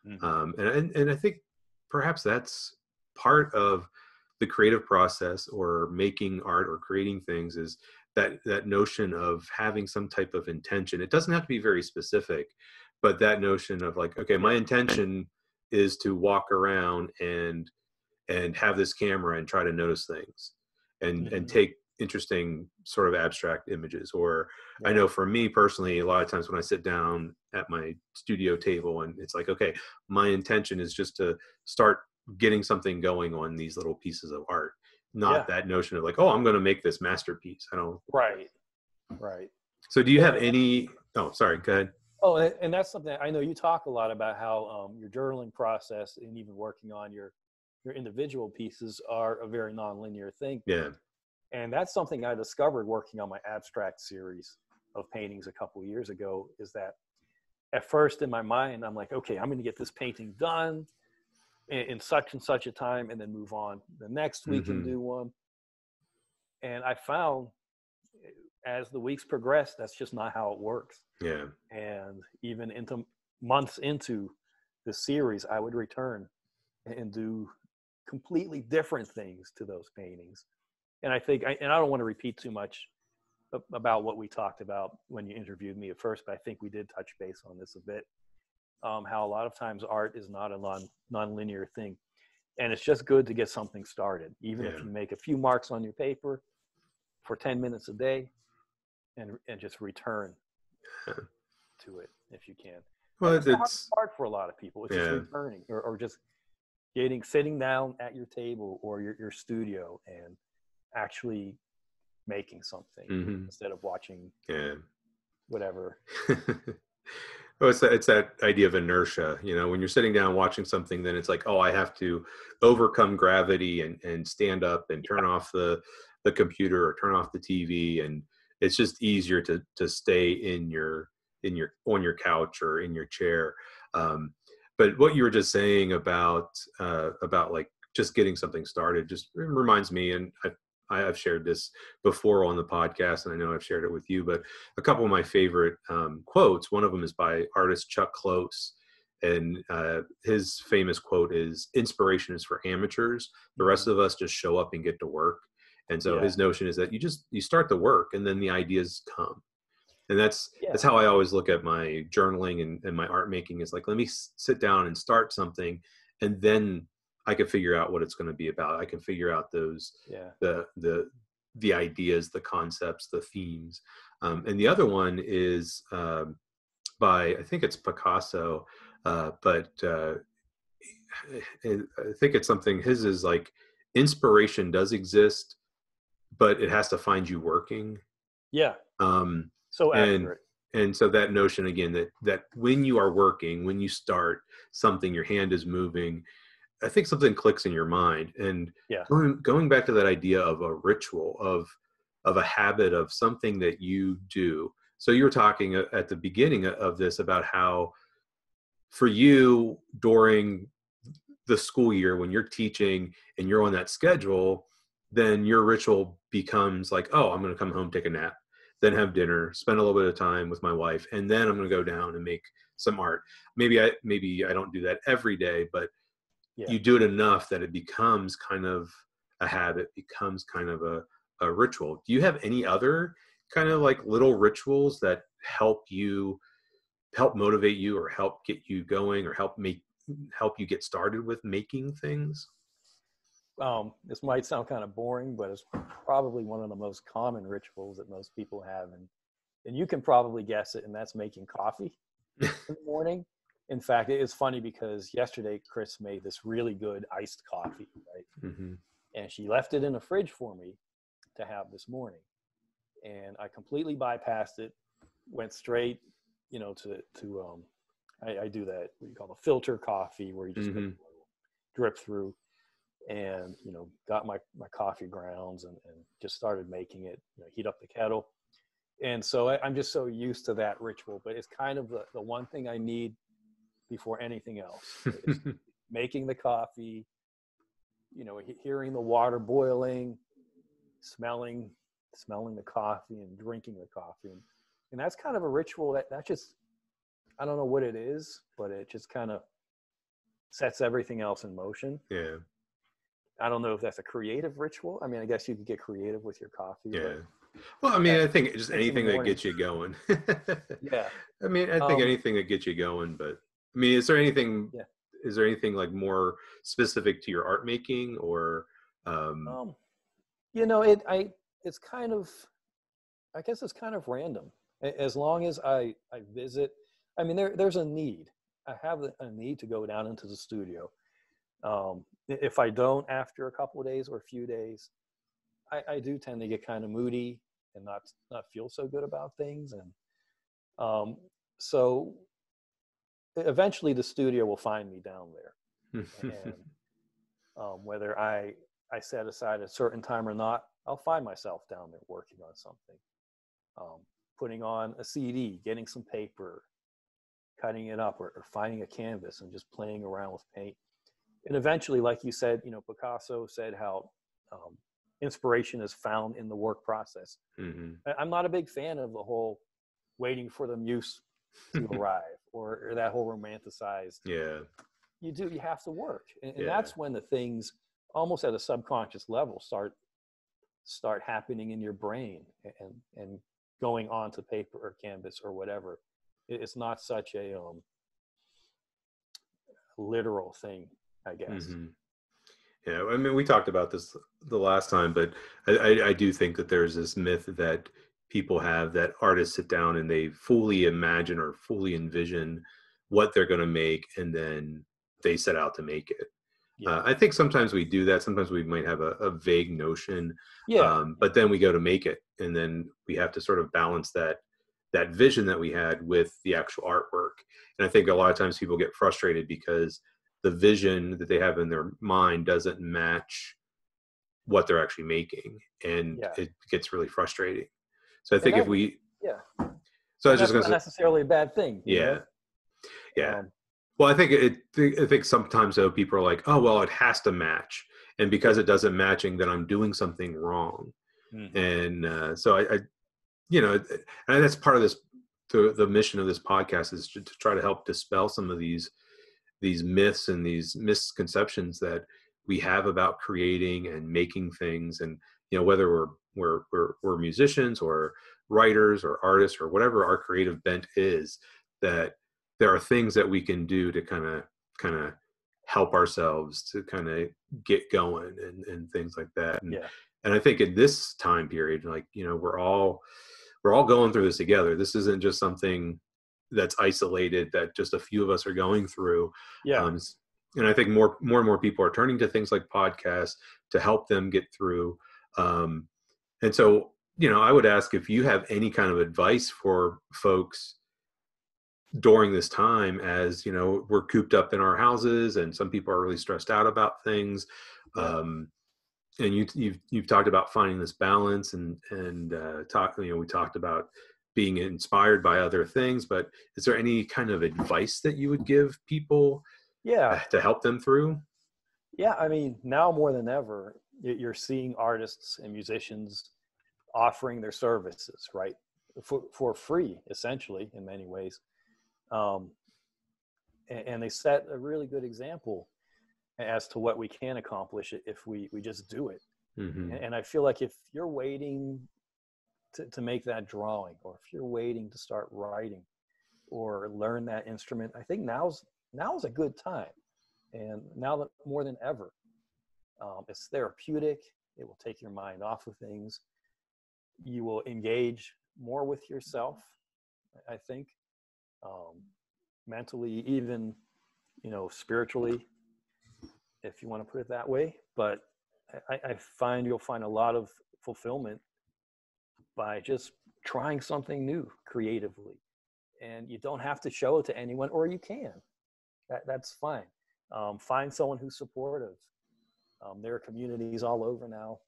Hmm. And I think perhaps that's part of the creative process or making art or creating things, is that notion of having some type of intention. It doesn't have to be very specific, but that notion of like, okay, my Yeah. intention is to walk around and have this camera and try to notice things and Hmm. take interesting sort of abstract images. Or I Yeah. know for me personally, a lot of times when I sit down at my studio table and it's like, okay, my intention is just to start getting something going on these little pieces of art, not Yeah. that notion of like, oh, I'm going to make this masterpiece. I don't. Right. Right. So do you Yeah. have any, oh, sorry, go ahead. Oh, and that's something I know you talk a lot about, how your journaling process and even working on your individual pieces are a very nonlinear thing. Yeah. And that's something I discovered working on my abstract series of paintings a couple of years ago, is that at first in my mind, I'm like, okay, I'm going to get this painting done in such and such a time and then move on the next week and Hmm. do one. And I found as the weeks progress, that's just not how it works. Yeah. And even into months into the series, I would return and do completely different things to those paintings. And I think, and I don't want to repeat too much about what we talked about when you interviewed me at first, but I think we did touch base on this a bit. How a lot of times art is not a non-linear thing, and it's just good to get something started, even if Yeah. you make a few marks on your paper for 10 minutes a day, and just return to it if you can. Well, It's the hardest it's, part for a lot of people. It's just yeah. returning, or just sitting down at your table or your studio and actually making something Hmm. instead of watching Yeah. whatever. Oh, it's that idea of inertia. When you're sitting down watching something, then it's like, oh, I have to overcome gravity and stand up and turn off the computer or turn off the TV, and it's just easier to stay on your couch or in your chair. Um, but what you were just saying about like just getting something started just reminds me, and I've shared this before on the podcast, and I know I've shared it with you, but a couple of my favorite quotes. One of them is by artist Chuck Close, and his famous quote is, "Inspiration is for amateurs. The rest Mhm. of us just show up and get to work." And so Yeah. his notion is that you start the work, and then the ideas come. And that's Yeah. how I always look at my journaling and my art making, is like, let me sit down and start something, and then I can figure out what it's going to be about. I can figure out those Yeah. the the the ideas, the concepts, the themes. And the other one is by, I think it's Picasso, but I think it's something. His is like, inspiration does exist, but it has to find you working. Yeah. um, So and accurate. and so that notion again, that when you are working, when you start something, your hand is moving, I think something clicks in your mind. And Yeah. going back to that idea of a ritual, of a habit, of something that you do. So you were talking at the beginning of this about how, for you, during the school year, when you're teaching and you're on that schedule, then your ritual becomes like, oh, I'm going to come home, take a nap, then have dinner, spend a little bit of time with my wife, and then I'm going to go down and make some art. Maybe I don't do that every day, but Yeah. you do it enough that it becomes kind of a habit, becomes kind of a ritual. Do you have any other kind of like little rituals that help motivate you, or help get you going, or help you get started with making things? This might sound kind of boring, but it's probably one of the most common rituals that most people have, and you can probably guess it, and that's making coffee in the morning. In fact, it's funny because yesterday Chris made this really good iced coffee, right? Hmm. And she left it in the fridge for me to have this morning, and I completely bypassed it, went straight, to I do that what you call the filter coffee, where you just make Hmm. a little drip through, and got my coffee grounds, and just started making it, heat up the kettle. And so I'm just so used to that ritual, but it's kind of the one thing I need before anything else. It's making the coffee, hearing the water boiling, smelling smelling the coffee and drinking the coffee. And that's kind of a ritual that just, I don't know what it is, but it just kind of sets everything else in motion. Yeah. I don't know if that's a creative ritual. I mean, I guess you could get creative with your coffee, Yeah. but Well, I mean, that I think just makes in the anything that morning. gets you going. Yeah. I mean, I think Um, anything that gets you going, but I mean, yeah. is there anything like more specific to your art making, or um Um, it's kind of, I guess it's kind of random. As long as I visit, I mean, there's a need. I have a need to go down into the studio. If I don't after a couple of days or a few days, I do tend to get kind of moody and not feel so good about things. And um, so eventually the studio will find me down there. And whether I set aside a certain time or not, I'll find myself down there working on something, um, putting on a CD, getting some paper, cutting it up, or finding a canvas and just playing around with paint. And eventually, like you said, Picasso said how um, inspiration is found in the work process. hmm. I'm not a big fan of the whole waiting for the muse to arrive, or that whole romanticized. Yeah. You have to work, and Yeah. that's when the things almost at a subconscious level start happening in your brain, and going onto paper or canvas or whatever. It's not such a literal thing, I guess. Hmm. Yeah, I mean, we talked about this the last time, but I do think that there's this myth that people have, that artists sit down and they fully imagine or fully envision what they're going to make, and then they set out to make it. Yeah. I think sometimes we do that. Sometimes we might have a vague notion, Yeah. Yeah. but then we go to make it, and then we have to sort of balance that vision that we had with the actual artwork. And I think a lot of times people get frustrated because the vision that they have in their mind doesn't match what they're actually making, and Yeah. it gets really frustrating. So I And think if that, we, yeah. so I And was just that's going not to say, necessarily a bad thing, you yeah, know? yeah. Um, Well, I think sometimes though people are like, oh, well, it has to match, and yeah. because it doesn't matching, then I'm doing something wrong. Hmm. And so I, you know, and that's part of this. The mission of this podcast is to try to help dispel some of these myths and these misconceptions that we have about creating and making things. And whether we're musicians or writers or artists or whatever our creative bent is, that there are things that we can do to kind of help ourselves to kind of get going and things like that. Yeah. And I think in this time period, like, we're all going through this together. This isn't just something that's isolated that just a few of us are going through. Yeah. um, and I think more and more people are turning to things like podcasts to help them get through. And so, I would ask if you have any kind of advice for folks during this time, as we're cooped up in our houses and some people are really stressed out about things. Yeah. And you've talked about finding this balance, and we talked about being inspired by other things, but is there any kind of advice that you would give people Yeah. to help them through? Yeah. I mean, now more than ever, you're seeing artists and musicians offering their services, right? For free, essentially, in many ways. Um, and they set a really good example as to what we can accomplish if we just do it. Hmm. And I feel like if you're waiting to make that drawing, or if you're waiting to start writing or learn that instrument, I think now's a good time. And now that more than ever, it's therapeutic. It will take your mind off of things. You will engage more with yourself, I think, um, mentally, even, spiritually, if you want to put it that way. But I find you'll find a lot of fulfillment by just trying something new creatively. And you don't have to show it to anyone, or you can. That's fine. Find someone who's supportive. There are communities all over now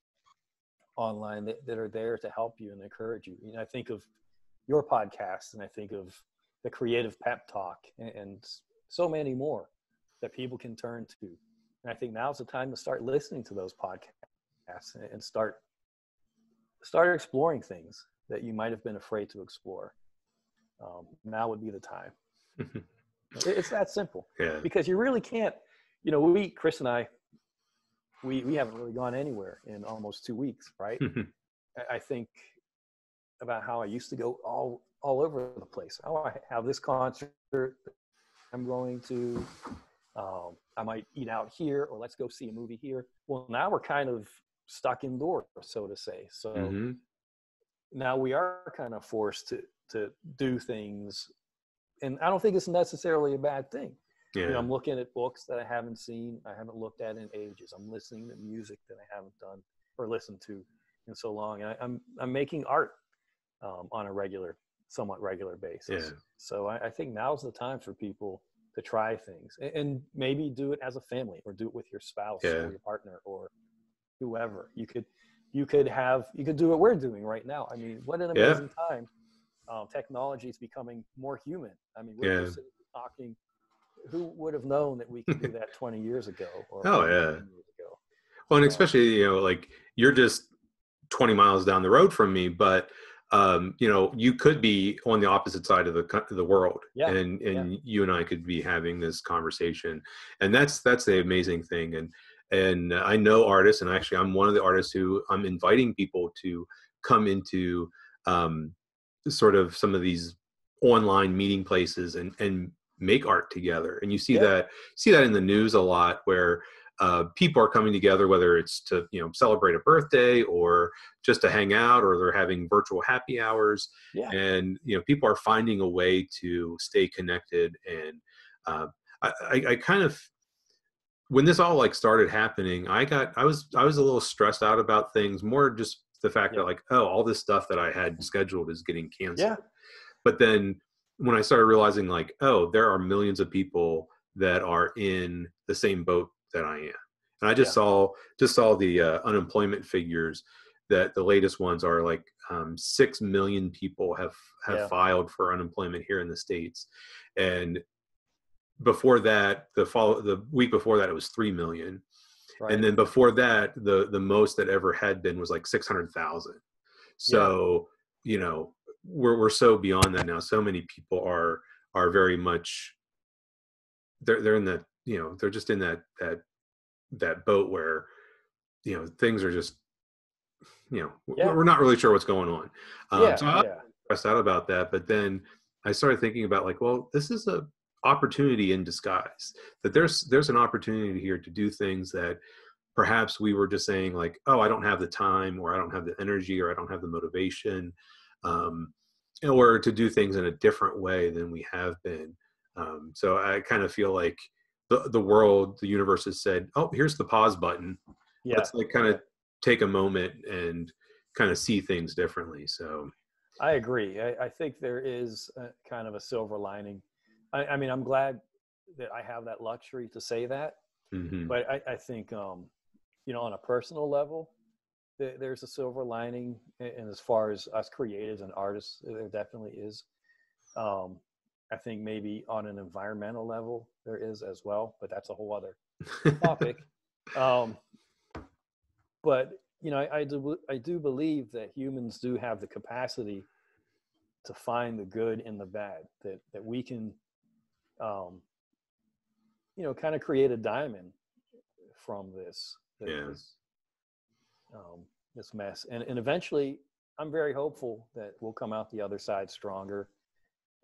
online that are there to help you and encourage you. I think of your podcast, and I think of the Creative Pep Talk, and so many more that people can turn to. And I think now's the time to start listening to those podcasts and start exploring things that you might have been afraid to explore. Now would be the time. It's that simple. Yeah. Because you really can't, Chris and I, we haven't really gone anywhere in almost 2 weeks, right? I think about how I used to go all over the place. Oh, I have this concert I'm going to. I might eat out here, or let's go see a movie here. Well, now we're kind of stuck indoors, so to say. So Hmm. now we are kind of forced to do things, and I don't think it's necessarily a bad thing. Yeah. I'm looking at books that I haven't seen, I haven't looked at in ages. I'm listening to music that I haven't done or listened to in so long. And I'm making art on a somewhat regular basis. Yeah. So I think now's the time for people to try things, and maybe do it as a family, or do it with your spouse Yeah. or your partner or whoever. You could do what we're doing right now. I mean, what an Yeah. amazing time. Technology is becoming more human. I mean, we're Yeah. sitting talking. Who would have known that we could do that 20 years ago, or Oh even yeah. 10 years ago? Well, and Um, especially, like, you're just 20 miles down the road from me, but you could be on the opposite side of the world, yeah, and yeah, you and I could be having this conversation. And that's the amazing thing. And I know artists, and actually I'm one of the artists who I'm inviting people to come into um, sort of some of these online meeting places and make art together. And you yeah, see that in the news a lot, where people are coming together, whether it's to celebrate a birthday or just to hang out, or they're having virtual happy hours. yeah, And people are finding a way to stay connected. And uh, I kind of, when this all like started happening, I was a little stressed out about things, more just the fact that, yeah, like, oh, all this stuff that I had scheduled is getting yeah, canceled. But then when I started realizing, like, oh, there are millions of people that are in the same boat that I am. And I Yeah. just saw the unemployment figures, that the latest ones are like 6 million people have Yeah. filed for unemployment here in the States. And before that, the week before that, it was 3 million. And Right. then before that, the most that ever had been was like 600,000. Yeah. So, you know, we're so beyond that now. So many people are very much, they're in that, you know, they're just in that boat where, you know, things are just, you know, Yeah. we're not really sure what's going on. Yeah. So I was Yeah. stressed out about that. But then I started thinking about like, well, this is a opportunity in disguise, that there's an opportunity here to do things that perhaps we were just saying like, oh, I don't have the time, or I don't have the energy, or I don't have the motivation, um, or to do things in a different way than we have been. So I kind of feel like the world, the universe has said, oh, here's the pause button. Yeah. Let's like kind Yeah. of take a moment and kind of see things differently. So, I agree. I think there is a, kind of a silver lining. I mean, I'm glad that I have that luxury to say that, hmm but I think, you know, on a personal level, there's a silver lining. And as far as us creatives and artists, there definitely is. Um, I think maybe on an environmental level, there is as well, but that's a whole other topic. Um, but you know, I do believe that humans do have the capacity to find the good in the bad. That we can, um, you know, kind of create a diamond from yeah. this this mess, and eventually, I'm very hopeful that we'll come out the other side stronger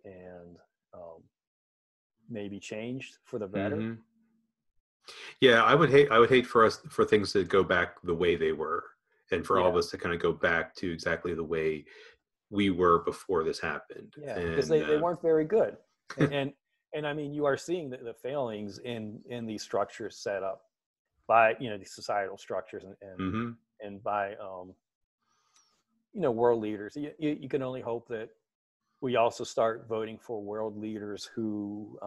and um, maybe changed for the better. hmm Yeah, I would hate for us, for things to go back the way they were, and for all of Yeah, us to kind of go back to exactly the way we were before this happened. yeah, because And they weren't very good, and and, and I mean, you are seeing the failings in these structures set up by, you know, these societal structures, hmm and by you know, world leaders. You can only hope that we also start voting for world leaders who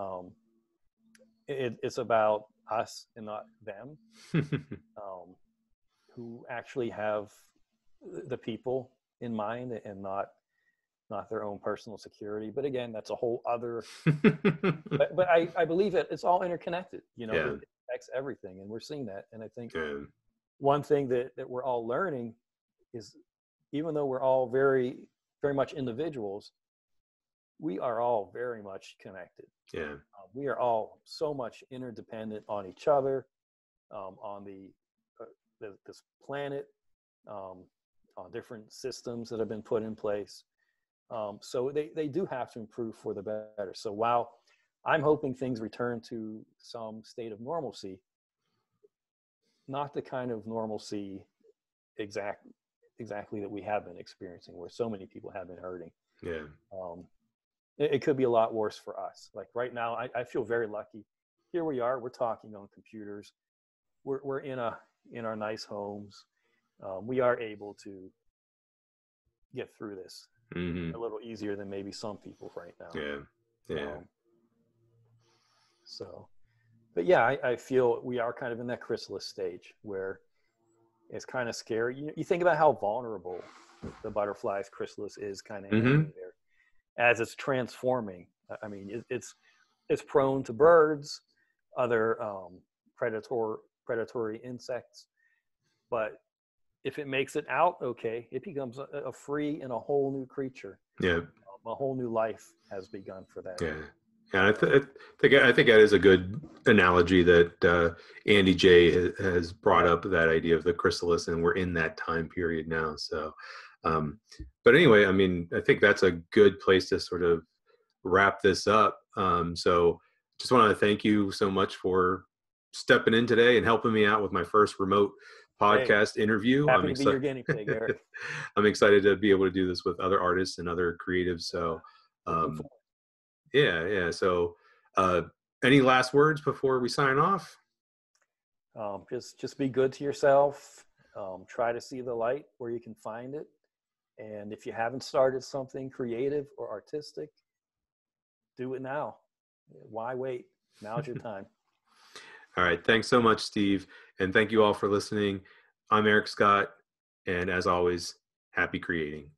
it's about us and not them, um, who actually have the people in mind and not their own personal security. But again, that's a whole other. But I believe it's all interconnected. You know, yeah, it affects everything, and we're seeing that. And I think yeah, one thing that we're all learning is, even though we're all very much individuals, we are all very much connected. yeah, We are all so much interdependent on each other, on this planet, um, on different systems that have been put in place. So they do have to improve for the better. So while I'm hoping things return to some state of normalcy, not the kind of normalcy exact exactly that we have been experiencing, where so many people have been hurting. yeah. Um, it could be a lot worse for us. Like right now, I feel very lucky. Here we are. We're talking on computers. We're in our nice homes. We are able to get through this hmm a little easier than maybe some people right now. Yeah, yeah. Um, so, but yeah, I feel we are kind of in that chrysalis stage where it's kind of scary. You think about how vulnerable the butterfly's chrysalis is, kind of hmm hanging there as it's transforming. I mean, it's prone to birds, other predatory insects, but if it makes it out okay, it becomes a free and a whole new creature. Yeah, A whole new life has begun for that. yeah. Yeah, I think that is a good analogy that Andy J has brought Yeah. up, that idea of the chrysalis, and we're in that time period now. So, um, but anyway, I mean, I think that's a good place to sort of wrap this up. So, just want to thank you so much for stepping in today and helping me out with my first remote Hey, podcast interview. happy to be your guinea pig, Eric. I'm excited to be able to do this with other artists and other creatives. Yeah. So, Looking um, forward. yeah, yeah. So, uh, any last words before we sign off? Just be good to yourself. Try to see the light where you can find it. And if you haven't started something creative or artistic, do it now. Why wait? Now's your time. All right. Thanks so much, Steve. And thank you all for listening. I'm Eric Scott. And as always, happy creating.